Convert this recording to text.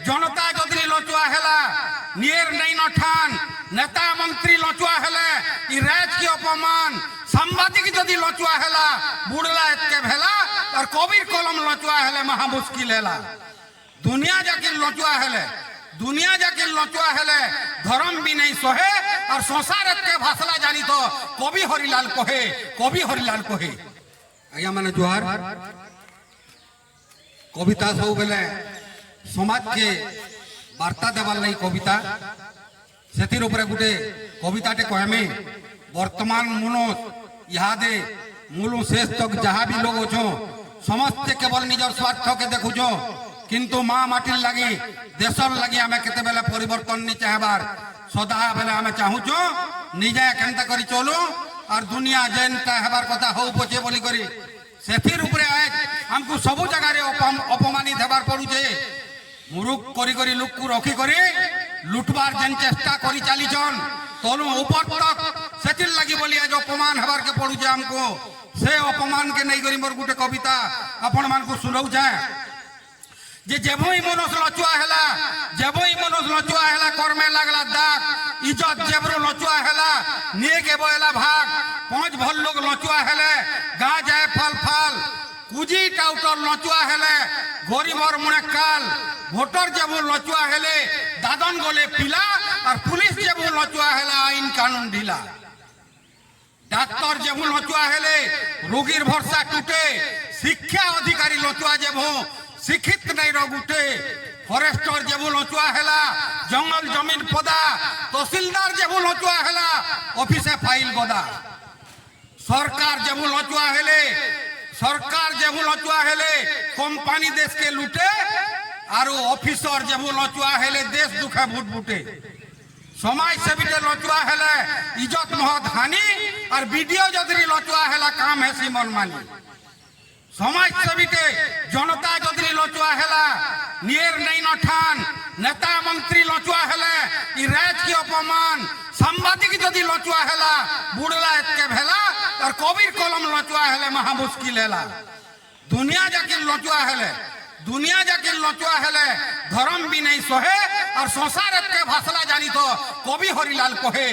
জনতা যদি লচুয়া হেলা নিয়ের নেই নঠান নেতা মন্ত্রী লচুয়া হেলে ই রাজ কি অপমান সাংবাদিক যদি লচুয়া হেলা বুড়লা এতকে ভেলা আর কবির কলম লচুয়া হেলে মহা মুশকিল হেলা দুনিয়া যাকে লচুয়া হেলে দুনিয়া যাকে লচুয়া হেলে ধরম বি নেই সহে আর সংসার এতকে ভাষলা জানি তো কবি হরিলাল কহে আজ্ঞা মানে জোহার কবিতা সব বেলে সমাজকে বার্তা দেবার নাই কবিতা সেতির উপরে গোটে কবিতাটে কহমে বর্তমান মূলত ইহাদে মূল শেষ তক যাহা বি লোক অছ সমস্তে কেবল নিজের স্বার্থকে দেখুছ কিন্তু মা মাটির লাগি দেশর লাগি আমি কেতেবেলে পরিবর্তন নি চাহবার সদা বেলে আমি চাহুছ নিজে কেনতা করি চলু আর দুনিয়া যেনটা হেবার কথা হও পছে বলি করি সেতির উপরে আজ আমকু সবু জায়গায় অপমানিত হেবার পড়ুছে মুরুখ করি করি লোককু রখি করি লুটবার যেন চেষ্টা করি চালিছন তলু উপর তক সেতির লাগি বলি আজ অপমান হেবার কে পড়ুছে আমকু সে অপমান কে নেই করি মোর গুটে কবিতা আপন মানকু শুনাউছে যে যেবই মনস লচুয়া হেলা কর্মে লাগলা দাগ ইজ্জত জেবরু লচুয়া হেলা নিয়ে কে বয়লা ভাগ পাঁচ ভর লোক লচুয়া হেলে গা যায় ফল ফল কুজি টাউটর লচুয়া হেলে গরিবর মুড়ে কাল ভোটর যেবু লচুয়া হেলে দাদন গলে পিলা আর পুলিশ যেবু লচুয়া হেলে আইন কানুন ঢিলা ডাক্তার যেবু লচুয়া হেলে রোগীর ভরসা টুটে শিক্ষা অধিকারী লচুয়া যেবু শিক্ষিত নাই রোগ উঠে ফরেস্টর যেবু লচুয়া হেলা জঙ্গল জমিন পদা তহসিলদার যেবু লচুয়া হেলা অফিসে ফাইল গদা সরকার যেবু লচুয়া হেলে কোম্পানি দেশকে লুটে আর অফিসর যেবু লচুয়া হেলে দেশ দুঃখে ভুটভুটে সমাজসেবীতে লচুয়া হেলে ইজ্জত মহৎ হানি আর বিডিও যদি লচুয়া হেলা কাম হেসি মন মানি সমাজসেবীতে জনতা যদি লচুয়া হেলা নিয়ের নেই নঠান নেতা মন্ত্রী লচুয়া হেলে ই রাজ কি অপমান সাংবাদিক যদি লচুয়া হেলা বুড়লা এতকে ভেলা আর কবির কলম লচুয়া হেলে মহা মুশকিল হেলা দুনিয়া যাকে লচুয়া হেলে ধরম বি নেই সহে আর সংসার এতকে ভাষলা জানি তো কবি হরিলাল কহে